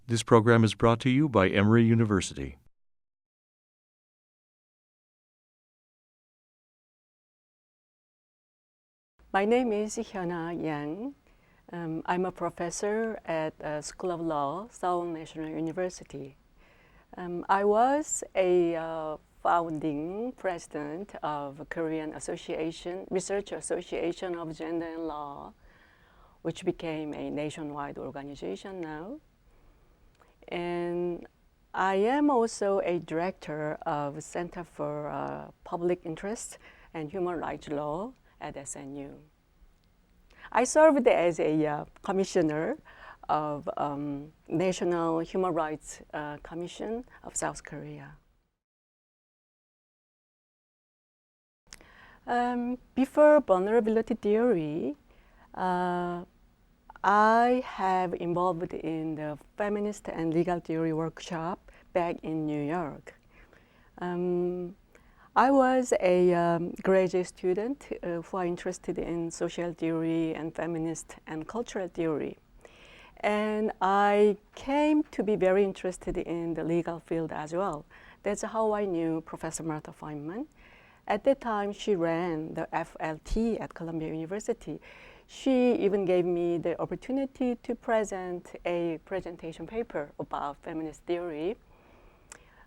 This program is brought to you by Emory University. My name is Hyunah Yang. I'm a professor at School of Law, Seoul National University. I was a founding president of Korean Research Association of Gender and Law, which became a nationwide organization now. And I am also a director of Center for Public Interest and Human Rights Law at SNU. I served as a commissioner of National Human Rights Commission of South Korea. Before vulnerability theory, I have involved in the feminist and legal theory workshop back in New York. I was a graduate student who are interested in social theory and feminist and cultural theory. And I came to be very interested in the legal field as well. That's how I knew Professor Martha Feynman. At that time, she ran the FLT at Columbia University. She even gave me the opportunity to present a presentation paper about feminist theory.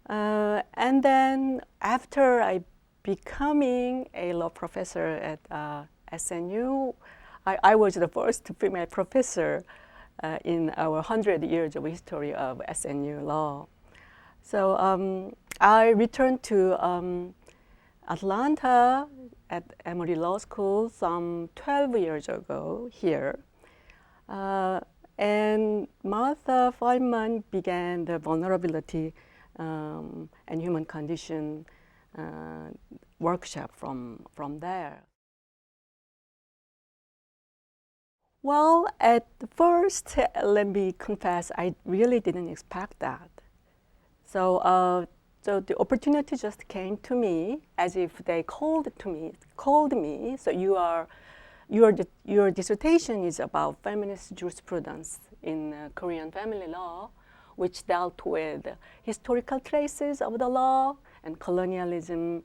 And then after I becoming a law professor at SNU, I was the first female professor in our 100 years of history of SNU law. So I returned to Atlanta at Emory Law School some 12 years ago here. And Martha Feynman began the vulnerability and human condition workshop from there. Well, at first, let me confess, I really didn't expect that. So the opportunity just came to me as if they called me. So your dissertation is about feminist jurisprudence in Korean family law, which dealt with historical traces of the law and colonialism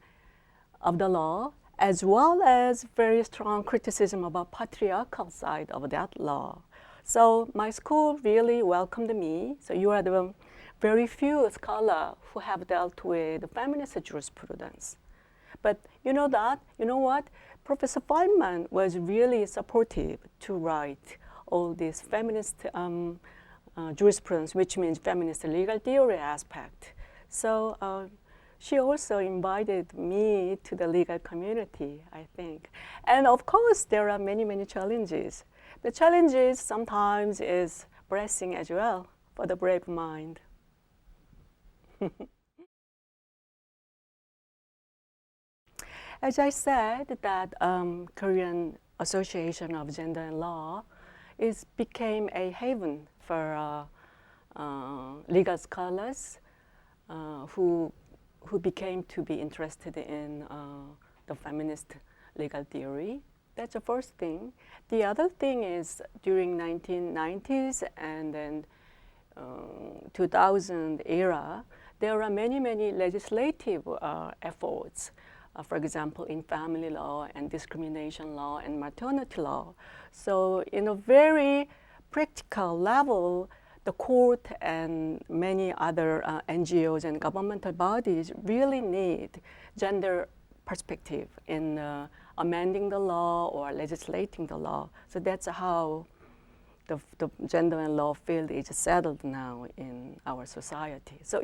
of the law, as well as very strong criticism about patriarchal side of that law. So my school really welcomed me. So you are the very few scholars who have dealt with feminist jurisprudence. But you know what? Professor Feynman was really supportive to write all this feminist jurisprudence, which means feminist legal theory aspect. So she also invited me to the legal community, I think. And of course, there are many, many challenges. The challenges sometimes is blessing as well for the brave mind. As I said, that Korean Association of Gender and Law became a haven for legal scholars who became to be interested in the feminist legal theory. That's the first thing. The other thing is during 1990s and then 2000 era, there are many, many legislative efforts, for example, in family law and discrimination law and maternity law. So in a very practical level, the court and many other NGOs and governmental bodies really need gender perspective in amending the law or legislating the law. So that's how the gender and law field is settled now in our society. So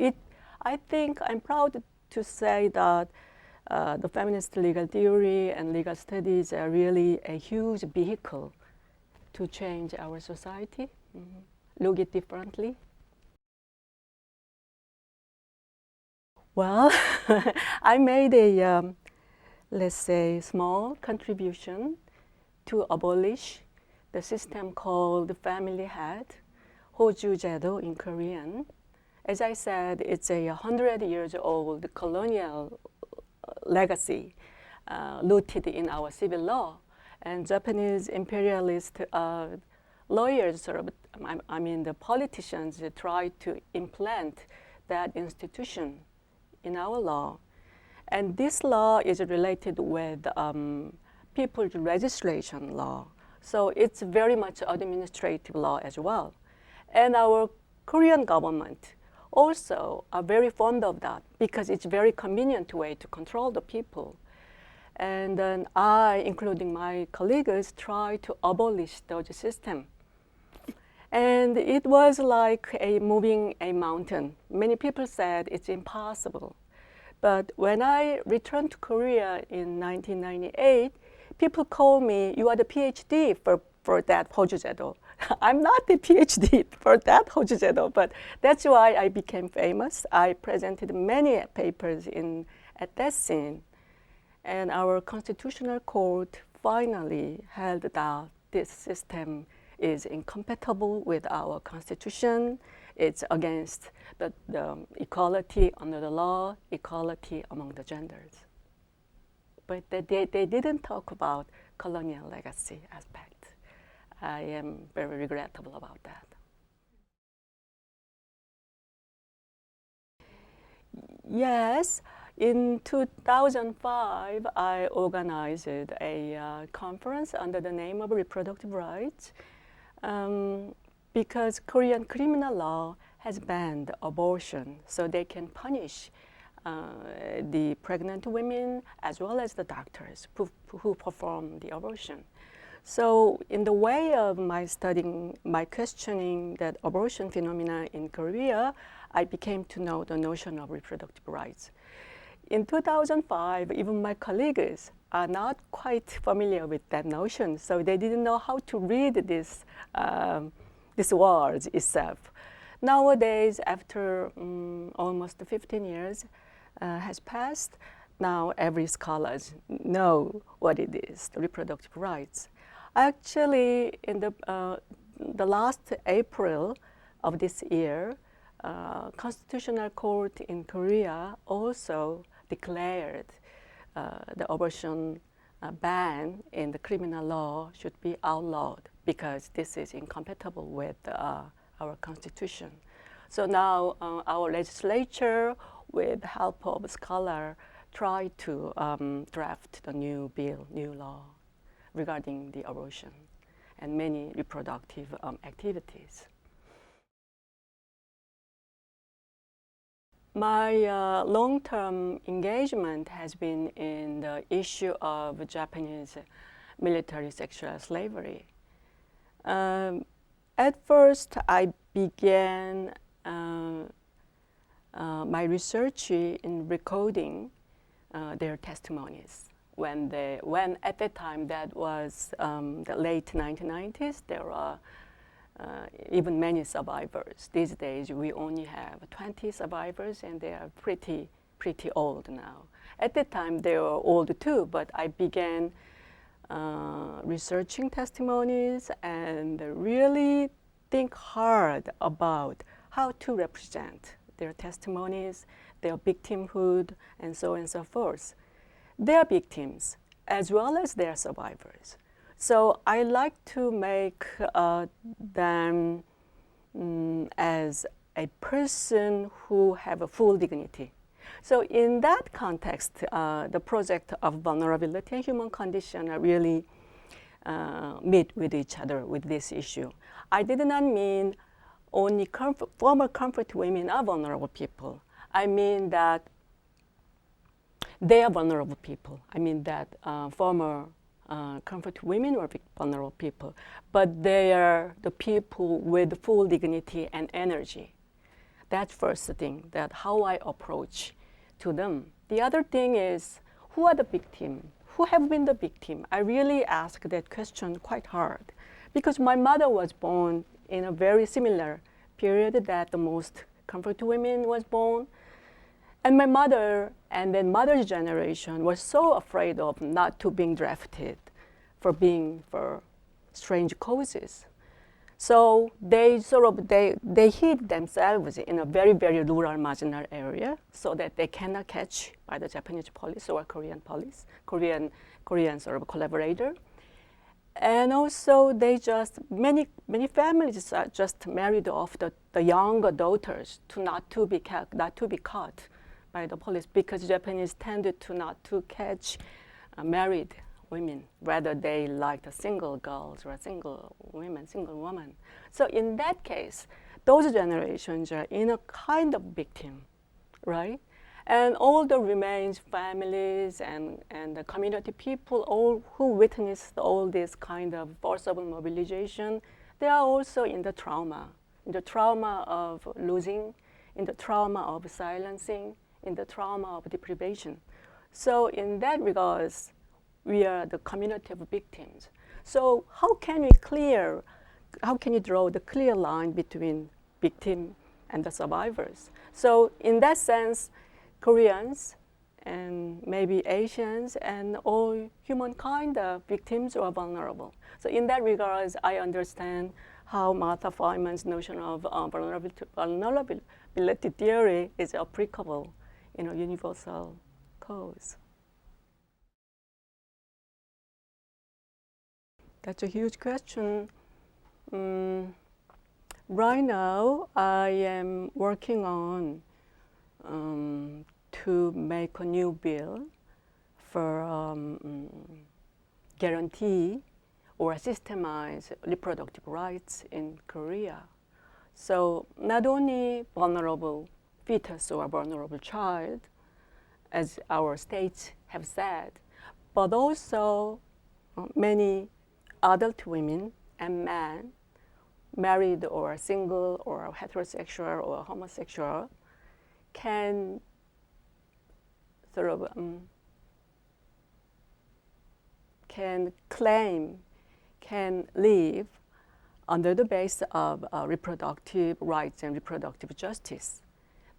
I think I'm proud to say that the feminist legal theory and legal studies are really a huge vehicle to change our society, look it differently. Well, I made a, let's say, small contribution to abolish the system called family head, 호주 제도 in Korean. As I said, it's a 100 years old colonial legacy rooted in our civil law. And Japanese imperialist lawyers sort of I mean the politicians try to implant that institution in our law. And this law is related with people's registration law. So it's very much administrative law as well. And our Korean government also are very fond of that because it's very convenient way to control the people. And then I, including my colleagues, try to abolish those system. And it was like moving a mountain. Many people said it's impossible. But when I returned to Korea in 1998, people called me, you are the PhD for that hojujedo. I'm not the PhD for that hojujedo, but that's why I became famous. I presented many papers at that scene. And our constitutional court finally held that this system is incompatible with our constitution. It's against the equality under the law, equality among the genders. But they didn't talk about colonial legacy aspect. I am very regrettable about that. Yes, in 2005, I organized a conference under the name of reproductive rights because Korean criminal law has banned abortion, so they can punish the pregnant women as well as the doctors who perform the abortion. So in the way of my studying, my questioning that abortion phenomena in Korea, I became to know the notion of reproductive rights. In 2005, even my colleagues are not quite familiar with that notion, so they didn't know how to read this words itself. Nowadays, after almost 15 years has passed, now every scholar know what it is, the reproductive rights. Actually, in the last April of this year, Constitutional Court in Korea also declared the abortion ban in the criminal law should be outlawed because this is incompatible with our constitution. So now our legislature, with the help of a scholar, try to draft the new bill, new law regarding the abortion and many reproductive activities. My long-term engagement has been in the issue of Japanese military sexual slavery. At first, I began my research in recording their testimonies. When at that time, that was the late 1990s, there were even many survivors. These days, we only have 20 survivors, and they are pretty old now. At that time, they were old too, but I began researching testimonies and really think hard about how to represent their testimonies, their victimhood, and so on and so forth. Their victims, as well as their survivors. So I like to make them as a person who have a full dignity. So in that context, the project of vulnerability and human condition are really meet with each other with this issue. I did not mean only former comfort women are vulnerable people. I mean that they are vulnerable people. I mean that former comfort women were vulnerable people, but they are the people with full dignity and energy. That's first thing, that how I approach to them. The other thing is, who are the victim? Who have been the victim? I really ask that question quite hard because my mother was born in a very similar period that the most comfort women was born. And my mother and then mother's generation was so afraid of not to being drafted for strange causes. So they hid themselves in a very rural marginal area so that they cannot catch by the Japanese police or Korean police, Korean sort of collaborator. And also, many families just married off the younger daughters not to be caught by the police, because Japanese tended to not to catch married women, rather they like the single girls or single woman. So in that case, those generations are in a kind of victim, right? And all the remains families and the community people, all who witnessed all this kind of forcible mobilization, they are also in the trauma of losing, in the trauma of silencing, in the trauma of deprivation. So in that regards, we are the community of victims. So how can you draw the clear line between victim and the survivors? So in that sense, Koreans and maybe Asians and all humankind are victims or vulnerable. So in that regards, I understand how Martha Feynman's notion of vulnerability theory is applicable in a universal cause. That's a huge question. Right now, I am working on to make a new bill for guarantee or systemize reproductive rights in Korea. So not only vulnerable fetus or vulnerable child, as our states have said, but also many adult women and men, married or single or heterosexual or homosexual, can sort of can live under the base of reproductive rights and reproductive justice.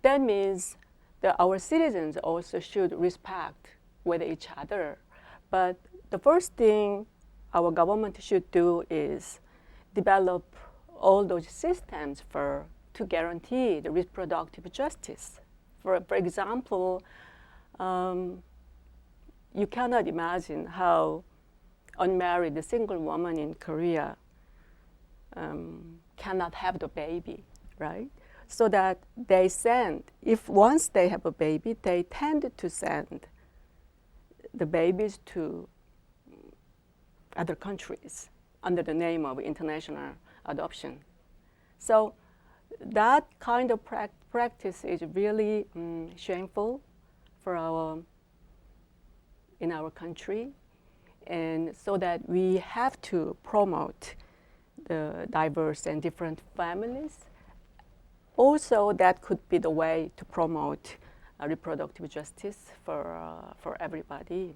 That means that our citizens also should respect with each other. But the first thing our government should do is develop all those systems to guarantee the reproductive justice. For example, you cannot imagine how unmarried single woman in Korea cannot have the baby, right? So that they send, if once they have a baby, they tend to send the babies to other countries under the name of international adoption. So that kind of practice is really shameful in our country, and so that we have to promote the diverse and different families. Also, that could be the way to promote reproductive justice for everybody.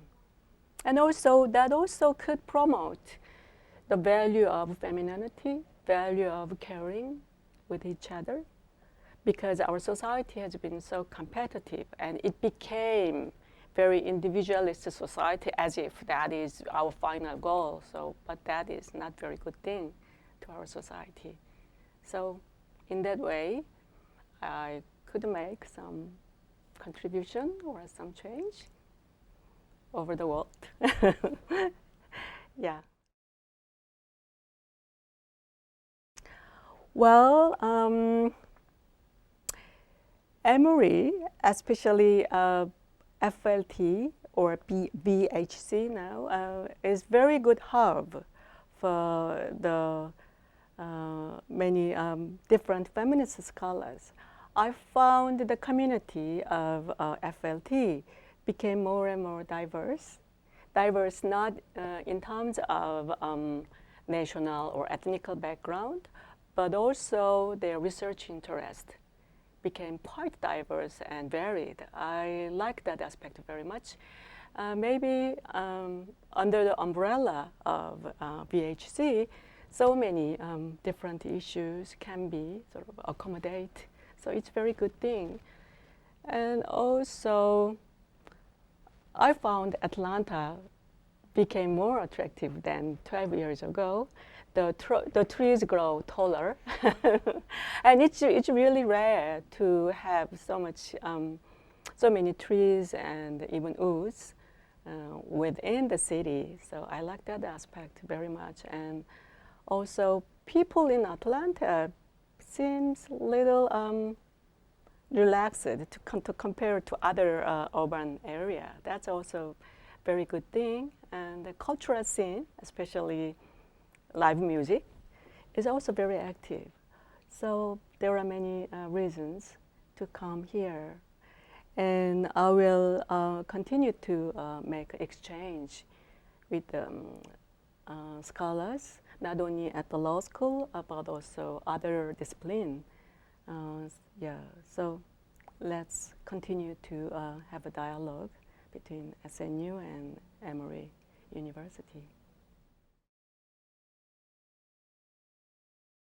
And also, that also could promote the value of femininity, value of caring with each other, because our society has been so competitive and it became very individualist society as if that is our final goal. So, but that is not a very good thing to our society. So in that way, I could make some contribution or some change over the world. Yeah. Well, Emory, especially FLT or BHC now, is very good hub for the many different feminist scholars. I found the community of FLT became more and more diverse. Diverse not in terms of national or ethnical background, but also their research interest became quite diverse and varied. I like that aspect very much. Maybe under the umbrella of BHC, so many different issues can be sort of accommodate. So it's a very good thing. And also, I found Atlanta became more attractive than 12 years ago. The trees grow taller, and it's really rare to have so many trees and even woods within the city. So I like that aspect very much. And also, people in Atlanta seems little relaxed to compare to other urban area. That's also very good thing. And the cultural scene, especially live music, is also very active. So there are many reasons to come here. And I will continue to make exchange with scholars, not only at the law school, but also other discipline. Yeah, so let's continue to have a dialogue between SNU and Emory University.